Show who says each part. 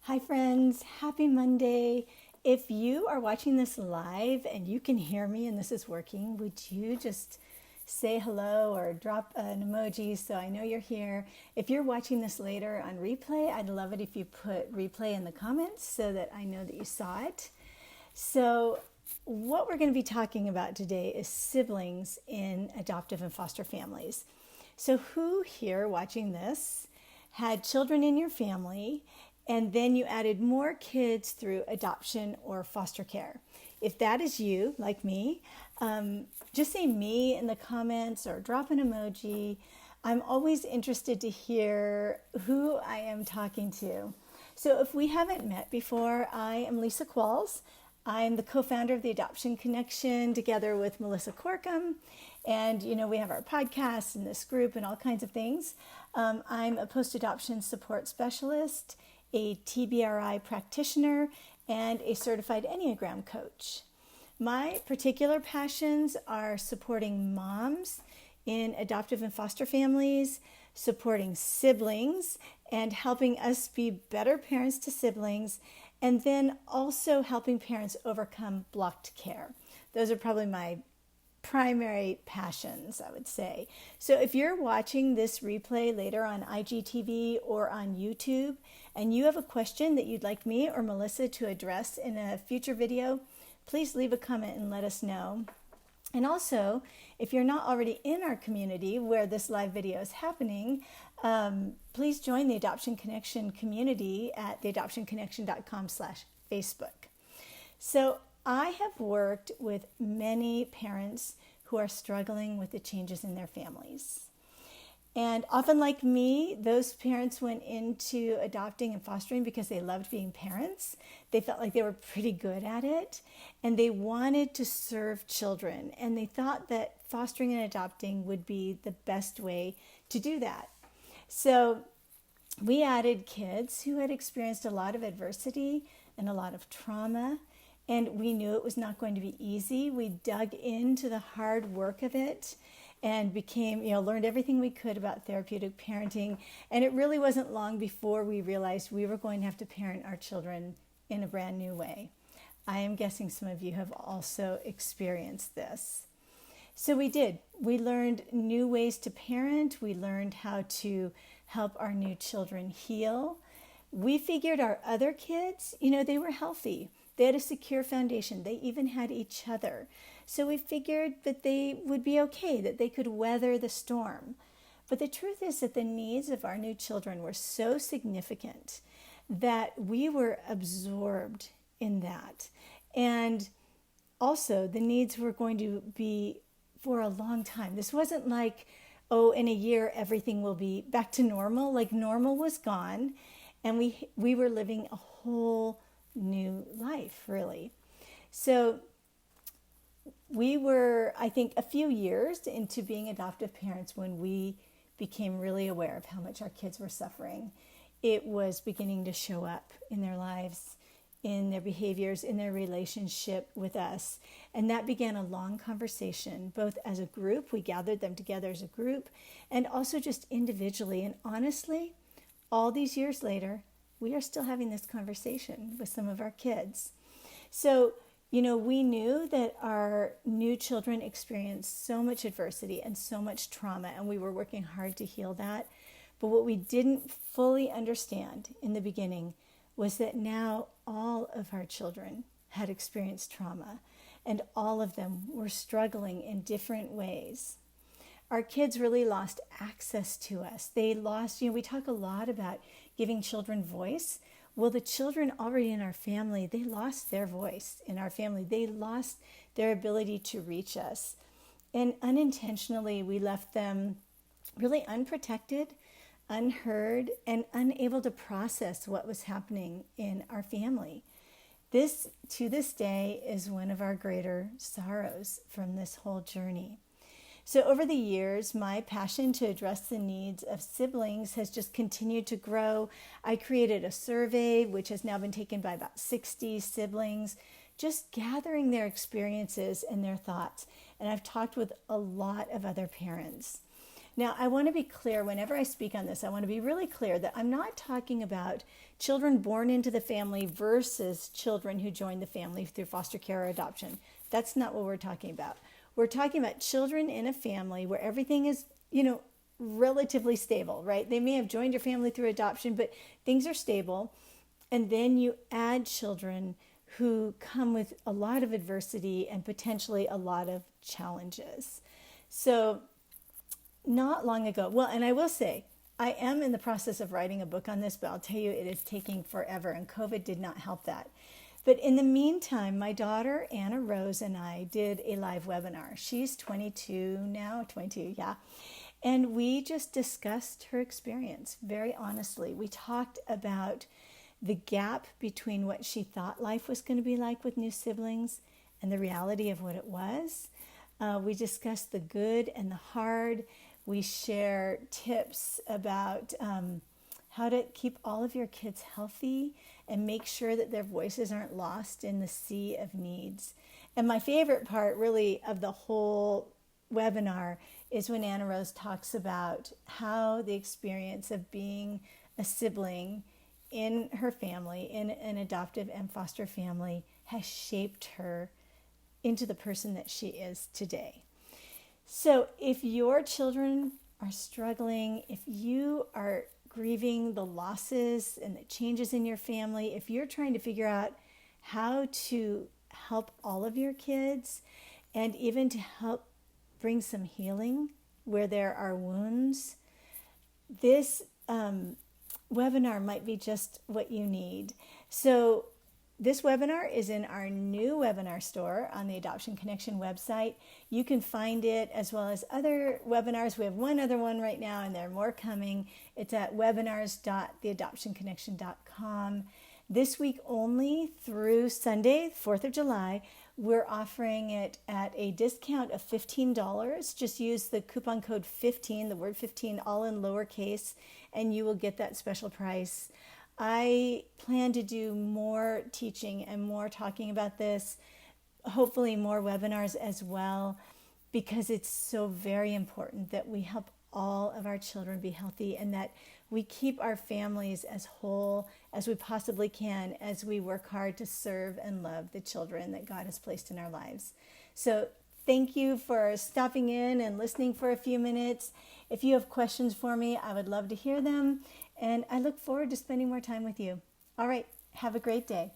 Speaker 1: Hi, friends. Happy Monday. If you are watching this live and you can hear me and this is working, would you just say hello or drop an emoji so I know you're here? If you're watching this later on replay, I'd love it if you put replay in the comments so that I know that you saw it. So, what we're going to be talking about today is siblings in adoptive and foster families. So, who here watching this had children in your family and then you added more kids through adoption or foster care? If that is you, like me, just say me in the comments or drop an emoji. I'm always interested to hear who I am talking to. So if we haven't met before, I am Lisa Qualls. I'm the co-founder of the Adoption Connection together with Melissa Corkum. And, we have our podcast and this group and all kinds of things. I'm a post-adoption support specialist, a TBRI practitioner, and a certified Enneagram coach. My particular passions are supporting moms in adoptive and foster families, supporting siblings, and helping us be better parents to siblings, and then also helping parents overcome blocked care. Those are probably my primary passions, I would say. So if you're watching this replay later on IGTV or on YouTube, and you have a question that you'd like me or Melissa to address in a future video, please leave a comment and let us know. And also, if you're not already in our community where this live video is happening, please join the Adoption Connection community at theadoptionconnection.com/Facebook. So I have worked with many parents who are struggling with the changes in their families. And often, like me, those parents went into adopting and fostering because they loved being parents. They felt like they were pretty good at it, and they wanted to serve children. And they thought that fostering and adopting would be the best way to do that. So we added kids who had experienced a lot of adversity and a lot of trauma, and we knew it was not going to be easy. We dug into the hard work of it and learned everything we could about therapeutic parenting. And it really wasn't long before we realized we were going to have to parent our children in a brand new way. I am guessing some of you have also experienced this. So we did. We learned new ways to parent. We learned how to help our new children heal. We figured our other kids, they were healthy. They had a secure foundation. They even had each other. So we figured that they would be okay, that they could weather the storm. But the truth is that the needs of our new children were so significant that we were absorbed in that. And also, the needs were going to be for a long time. This wasn't like, in a year, everything will be back to normal. Like normal was gone, and we were living a whole new life, really. So we were, I think, a few years into being adoptive parents when we became really aware of how much our kids were suffering. It was beginning to show up in their lives, in their behaviors, in their relationship with us. And that began a long conversation, both as a group, we gathered them together as a group, and also just individually. And honestly, all these years later, we are still having this conversation with some of our kids. So, we knew that our new children experienced so much adversity and so much trauma, and we were working hard to heal that. But what we didn't fully understand in the beginning was that now all of our children had experienced trauma, and all of them were struggling in different ways. Our kids really lost access to us. They lost, we talk a lot about giving children voice. Well, the children already in our family, they lost their voice in our family. They lost their ability to reach us. And unintentionally, we left them really unprotected, unheard, and unable to process what was happening in our family. This, to this day, is one of our greater sorrows from this whole journey. So over the years, my passion to address the needs of siblings has just continued to grow. I created a survey, which has now been taken by about 60 siblings, just gathering their experiences and their thoughts. And I've talked with a lot of other parents. Now, I want to be clear whenever I speak on this, I want to be really clear that I'm not talking about children born into the family versus children who join the family through foster care or adoption. That's not what we're talking about. We're talking about children in a family where everything is, relatively stable, right? They may have joined your family through adoption, but things are stable. And then you add children who come with a lot of adversity and potentially a lot of challenges. So not long ago, well, and I will say, I am in the process of writing a book on this, but I'll tell you it is taking forever, and COVID did not help that. But in the meantime, my daughter, Anna Rose, and I did a live webinar. She's 22 now, 22, yeah. And we just discussed her experience very honestly. We talked about the gap between what she thought life was going to be like with new siblings and the reality of what it was. We discussed the good and the hard. We share tips about how to keep all of your kids healthy and make sure that their voices aren't lost in the sea of needs. And my favorite part really of the whole webinar is when Anna Rose talks about how the experience of being a sibling in her family, in an adoptive and foster family, has shaped her into the person that she is today. So if your children are struggling, if you are grieving the losses and the changes in your family, if you're trying to figure out how to help all of your kids and even to help bring some healing where there are wounds, this webinar might be just what you need. So this webinar is in our new webinar store on the Adoption Connection website. You can find it as well as other webinars. We have one other one right now, and there are more coming. It's at webinars.theadoptionconnection.com. This week only through Sunday, 4th of July, we're offering it at a discount of $15. Just use the coupon code 15, the word 15, all in lowercase, and you will get that special price. I plan to do more teaching and more talking about this, hopefully more webinars as well, because it's so very important that we help all of our children be healthy and that we keep our families as whole as we possibly can as we work hard to serve and love the children that God has placed in our lives. So thank you for stopping in and listening for a few minutes. If you have questions for me, I would love to hear them. And I look forward to spending more time with you. All right, have a great day.